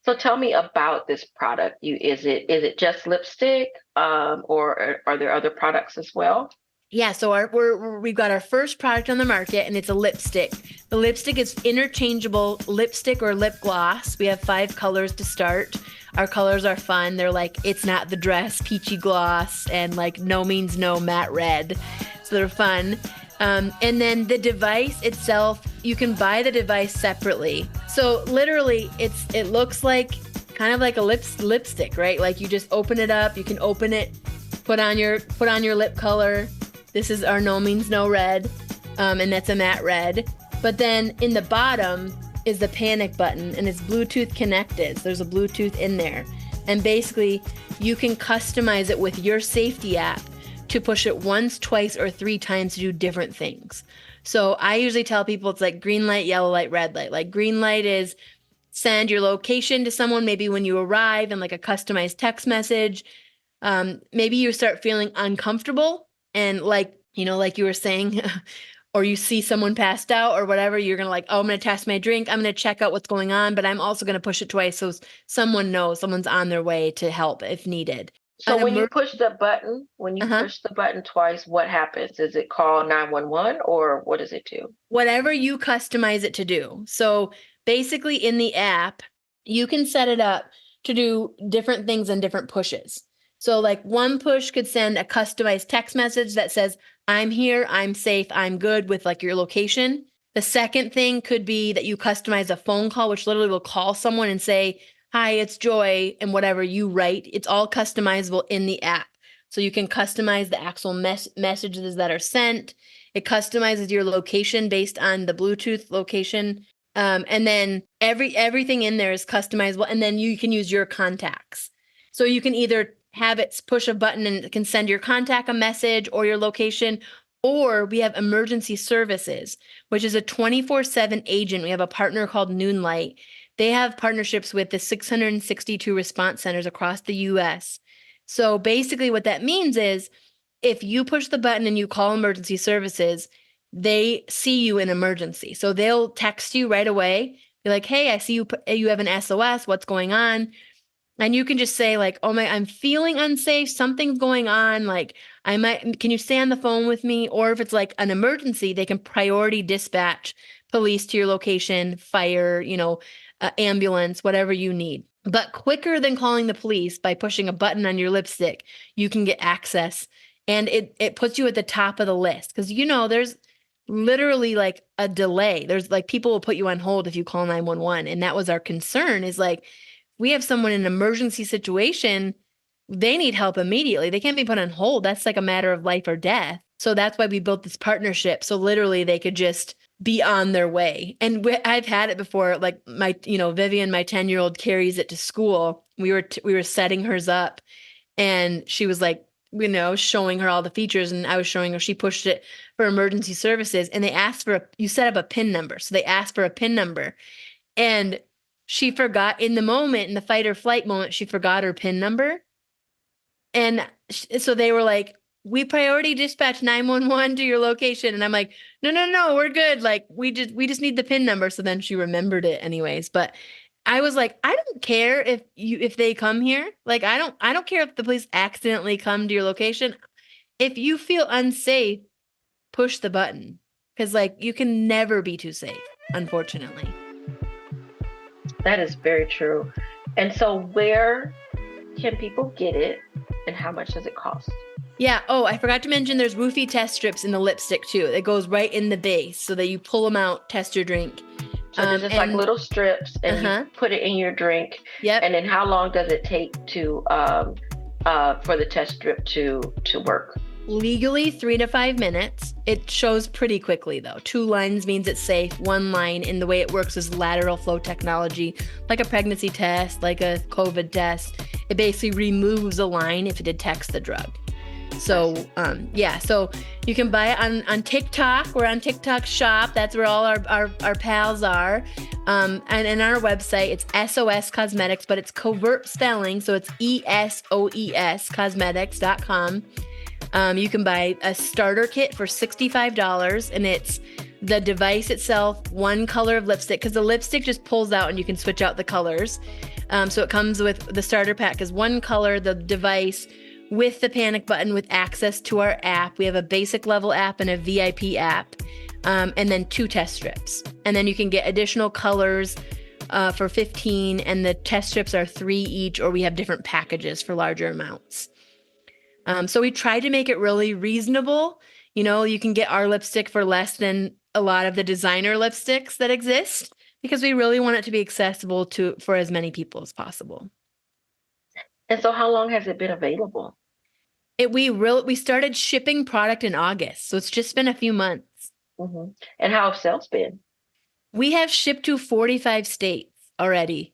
So tell me about this product. Is it just lipstick, or are there other products as well? Yeah, so we've got our first product on the market, and it's a lipstick. The lipstick is interchangeable lipstick or lip gloss. We have 5 colors to start. Our colors are fun. They're like It's Not the Dress, peachy gloss, and like No Means No matte red. So they're fun. And then the device itself, you can buy the device separately. So literally, it looks like kind of like a lipstick, right? Like you just open it up. You can open it, put on your lip color. This is our No Means No red, and that's a matte red. But then in the bottom is the panic button, and it's Bluetooth connected. So there's a Bluetooth in there. And basically, you can customize it with your safety app to push it once, twice, or 3 times to do different things. So I usually tell people it's like green light, yellow light, red light. Like green light is send your location to someone maybe when you arrive and like a customized text message. Maybe you start feeling uncomfortable and like, like you were saying, or you see someone passed out or whatever, you're going to like, oh, I'm going to test my drink. I'm going to check out what's going on, but I'm also going to push it twice so someone knows someone's on their way to help if needed. So when you Uh-huh. push the button twice, what happens? Does it call 911, or what does it do? Whatever you customize it to do. So basically in the app, you can set it up to do different things and different pushes. So like one push could send a customized text message that says, I'm here, I'm safe, I'm good with like your location. The second thing could be that you customize a phone call, which literally will call someone and say, hi, it's Joy, and whatever you write, it's all customizable in the app. So you can customize the actual messages that are sent. It customizes your location based on the Bluetooth location. And then everything in there is customizable. And then you can use your contacts. So you can either have it push a button and it can send your contact a message or your location, or we have emergency services, which is a 24/7 agent. We have a partner called Noonlight. They have partnerships with the 662 response centers across the US. So basically what that means is if you push the button and you call emergency services, they see you in emergency. So they'll text you right away. Be like, hey, I see you have an SOS. What's going on? And you can just say like, oh I'm feeling unsafe. Something's going on. Like can you stay on the phone with me? Or if it's like an emergency, they can priority dispatch police to your location, fire, ambulance, whatever you need. But quicker than calling the police by pushing a button on your lipstick, you can get access. And it puts you at the top of the list because, there's literally like a delay. There's like people will put you on hold if you call 911. And that was our concern is like, we have someone in an emergency situation, they need help immediately. They can't be put on hold. That's like a matter of life or death. So that's why we built this partnership. So literally they could just be on their way. And I've had it before. Like Vivian, my 10-year-old carries it to school. We were setting hers up and she was like, showing her all the features. And I was showing her, she pushed it for emergency services and they asked you set up a PIN number. So they asked for a PIN number and she forgot in the fight or flight moment, she forgot her PIN number. And so they were like, we priority dispatch 911 to your location. And I'm like, no, we're good. Like we just need the PIN number. So then she remembered it anyways. But I was like, I don't care if they come here. Like, I don't care if the police accidentally come to your location. If you feel unsafe, push the button. Because like you can never be too safe, unfortunately. That is very true. And so where can people get it and how much does it cost? Yeah. Oh, I forgot to mention there's roofie test strips in the lipstick too. It goes right in the base so that you pull them out, test your drink. So there's just like And little strips and you uh-huh. put it in your drink. Yep. And then how long does it take to for the test strip to work? Legally 3 to 5 minutes. It shows pretty quickly though. 2 lines means it's safe. 1 line, and the way it works is lateral flow technology, like a pregnancy test, like a COVID test. It basically removes a line if it detects the drug. So yeah, so you can buy it on TikTok. We're on TikTok Shop. That's where all our pals are. And in our website, it's Esōes Cosmetics, but it's covert spelling, so it's ESOES Cosmetics.com. You can buy a starter kit for $65, and it's the device itself, 1 color of lipstick, because the lipstick just pulls out and you can switch out the colors. So it comes with the starter pack is 1 color, the device with the panic button with access to our app. We have a basic level app and a VIP app, and then 2 test strips. And then you can get additional colors for $15, and the test strips are 3 each, or we have different packages for larger amounts. So we tried to make it really reasonable. You know, you can get our lipstick for less than a lot of the designer lipsticks that exist because we really want it to be accessible for as many people as possible. And so how long has it been available? We started shipping product in August, so it's just been a few months. Mm-hmm. And how have sales been? We have shipped to 45 states already.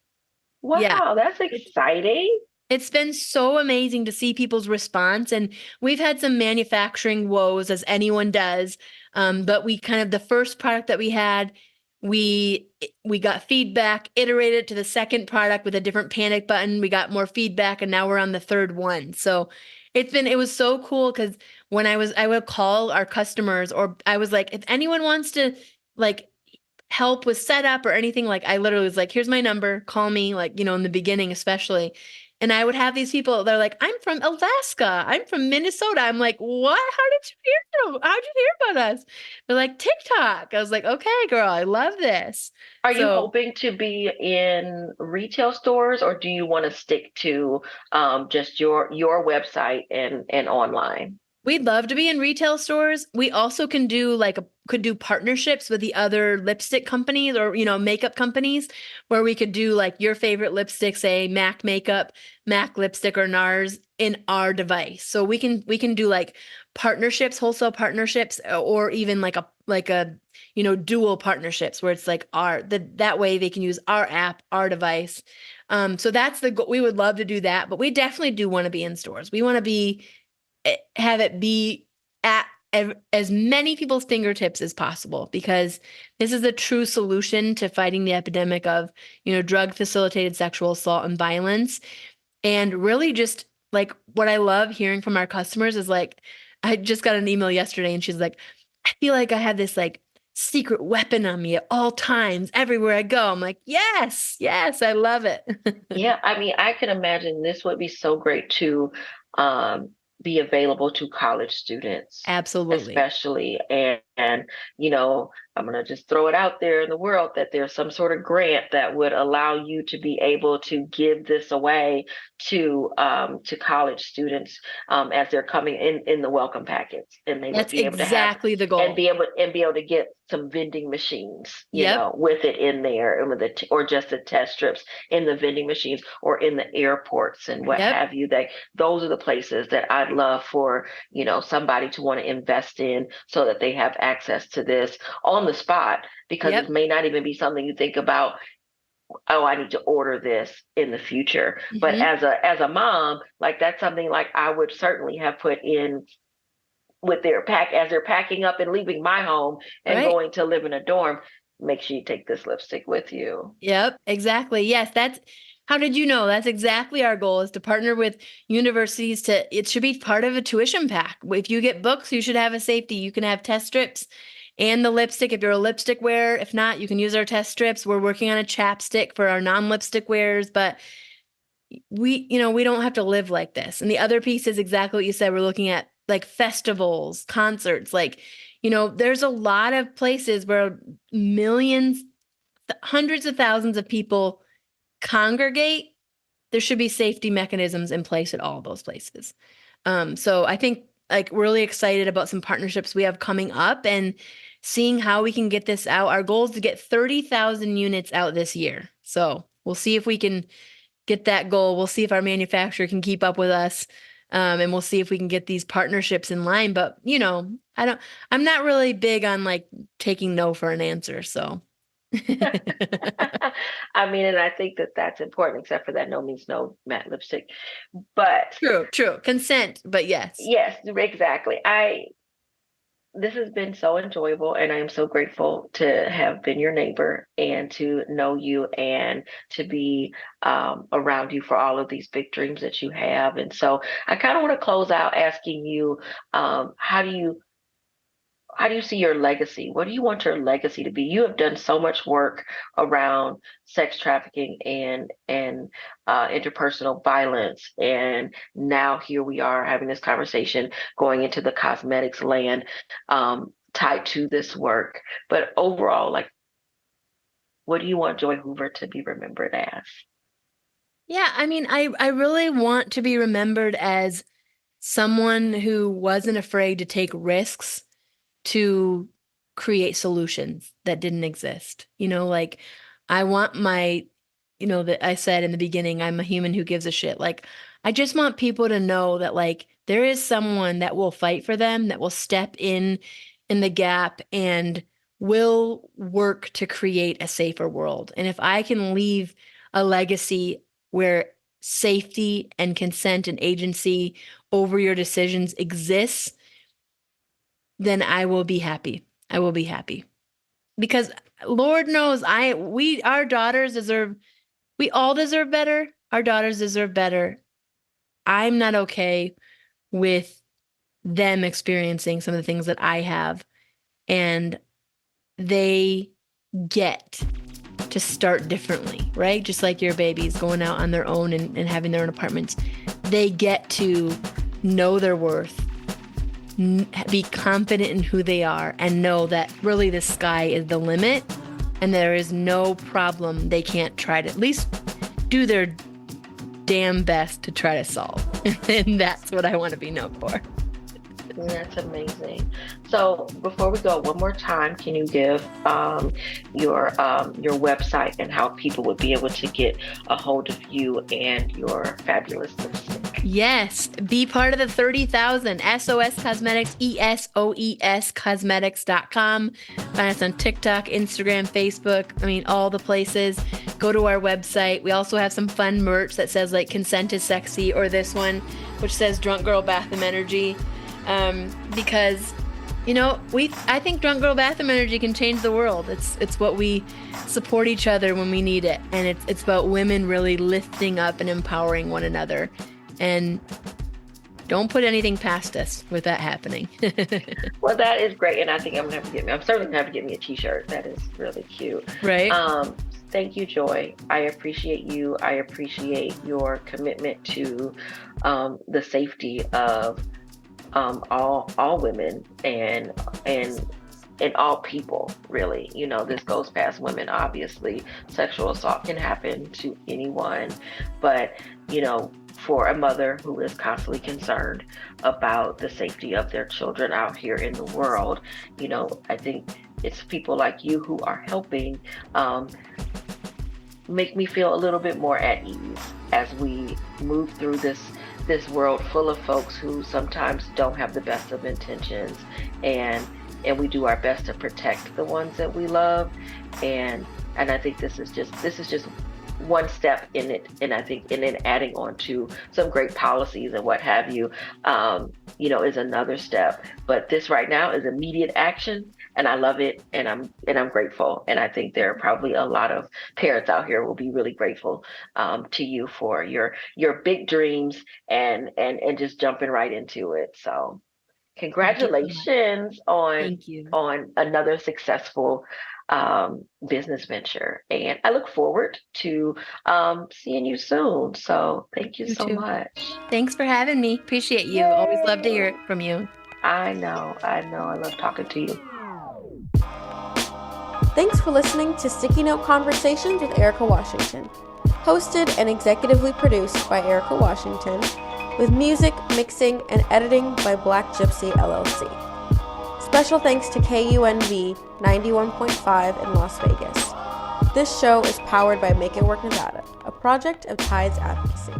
Wow, Yeah. that's exciting. It's been so amazing to see people's response. And we've had some manufacturing woes, as anyone does. But the first product that we had, we got feedback, iterated to the second product with a different panic button. We got more feedback, and now we're on the third one. So it was so cool because when I would call our customers, or I was like, if anyone wants to like help with setup or anything, like I literally was like, here's my number, call me, like, in the beginning, especially. And I would have these people, they're like, I'm from Alaska. I'm from Minnesota. I'm like, what? How'd you hear about us? They're like, TikTok. I was like, okay, girl, I love this. Are you So hoping to be in retail stores, or do you want to stick to just your website and online? we'd love to be in retail stores. We also could do partnerships with the other lipstick companies, or makeup companies, where we could do like your favorite lipstick, say MAC makeup, MAC lipstick, or NARS in our device. So we can do like partnerships, wholesale partnerships, or even like a dual partnerships where it's like that way they can use our app, our device. So that's we would love to do that, but we definitely do want to be in stores. We want to have it be at as many people's fingertips as possible, because this is a true solution to fighting the epidemic of, drug facilitated sexual assault and violence. And really just like what I love hearing from our customers is like, I just got an email yesterday and she's like, I feel like I have this like secret weapon on me at all times, everywhere I go. I'm like, yes, I love it. Yeah, I mean, I can imagine this would be so great to um, be available to college students, Absolutely. especially. And I'm going to just throw it out there in the world that there's some sort of grant that would allow you to be able to give this away to college students as they're coming in the welcome packets, and they would That's be able to have exactly the and goal. be able to get some vending machines, Yep. with it in there, and or just the test strips in the vending machines or in the airports and what Yep. have you. That those are the places that I'd love for somebody to want to invest in, so that they have access to this on the spot, because Yep. it may not even be something you think about, oh, I need to order this in the future. But Mm-hmm. as a mom, like that's something like I would certainly have put in with their as they're packing up and leaving my home and Right. going to live in a dorm. Make sure you take this lipstick with you. Yep, exactly. Yes, how did you know? That's exactly our goal, is to partner with universities it should be part of a tuition pack. If you get books, you should have a safety. You can have test strips, and the lipstick if you're a lipstick wearer. If not, you can use our test strips. We're working on a chapstick for our non-lipstick wearers, but we don't have to live like this. And the other piece is exactly what you said. We're looking at like festivals, concerts, like, there's a lot of places where millions, hundreds of thousands of people congregate. There should be safety mechanisms in place at all those places. So I think like really excited about some partnerships we have coming up and seeing how we can get this out. Our goal is to get 30,000 units out this year. So we'll see if we can get that goal. We'll see if our manufacturer can keep up with us. And we'll see if we can get these partnerships in line. But, I'm not really big on like taking no for an answer. So. I mean, and I think that that's important, except for that no means no matte lipstick. But True. Consent, but yes. yes, exactly. This has been so enjoyable, and I am so grateful to have been your neighbor and to know you and to be around you for all of these big dreams that you have. And so I kind of want to close out asking you, how do you see your legacy? What do you want your legacy to be? You have done so much work around sex trafficking and interpersonal violence, and now here we are having this conversation going into the cosmetics land, tied to this work. But overall, like, what do you want Joy Hoover to be remembered as? Yeah, I mean, I really want to be remembered as someone who wasn't afraid to take risks to create solutions that didn't exist. Like I want that I said in the beginning, I'm a human who gives a shit. Like I just want people to know that like there is someone that will fight for them, that will step in the gap and will work to create a safer world. And if I can leave a legacy where safety and consent and agency over your decisions exists, then I will be happy. I will be happy. Because Lord knows our daughters deserve, we all deserve better. Our daughters deserve better. I'm not okay with them experiencing some of the things that I have, and they get to start differently, right? Just like your babies going out on their own and having their own apartments. They get to know their worth, be confident in who they are, and know that really the sky is the limit and there is no problem they can't try to at least do their damn best to try to solve. And that's what I want to be known for. That's amazing. So before we go, one more time, can you give your website and how people would be able to get a hold of you and your fabulous lipstick? Yes, be part of the 30,000 Esōes Cosmetics, ESOES Cosmetics.com. Find us on TikTok, Instagram, Facebook. I mean, all the places. Go to our website. We also have some fun merch that says like consent is sexy, or this one, which says drunk girl bathroom energy. Because, I think drunk girl bathroom energy can change the world. It's what we support each other when we need it. And it's about women really lifting up and empowering one another. And don't put anything past us with that happening. Well, that is great. And I think I'm certainly gonna have to get me a t-shirt. That is really cute. Right. Thank you, Joy. I appreciate you. I appreciate your commitment to the safety of all women and all people, really. This goes past women. Obviously, sexual assault can happen to anyone, but for a mother who is constantly concerned about the safety of their children out here in the world, I think it's people like you who are helping make me feel a little bit more at ease as we move through this world full of folks who sometimes don't have the best of intentions, and we do our best to protect the ones that we love, and I think this is just one step in it, and I think and then adding on to some great policies and what have you, is another step. But this right now is immediate action, and I love it, and I'm grateful, and I think there are probably a lot of parents out here who will be really grateful to you for your big dreams and just jumping right into it. So Thank you so much. Congratulations Thank you. on another successful business venture, and I look forward to seeing you soon. So thank you You so too. much. Thanks for having me. Appreciate you. Always love to hear Yay! it from you. I know. I love talking to you. Thanks for listening to Sticky Note Conversations with Erika Washington. Hosted and executively produced by Erika Washington, with music, mixing, and editing by Black Gypsy LLC. Special thanks to KUNV 91.5 in Las Vegas. This show is powered by Make It Work Nevada, a project of Tides Advocacy.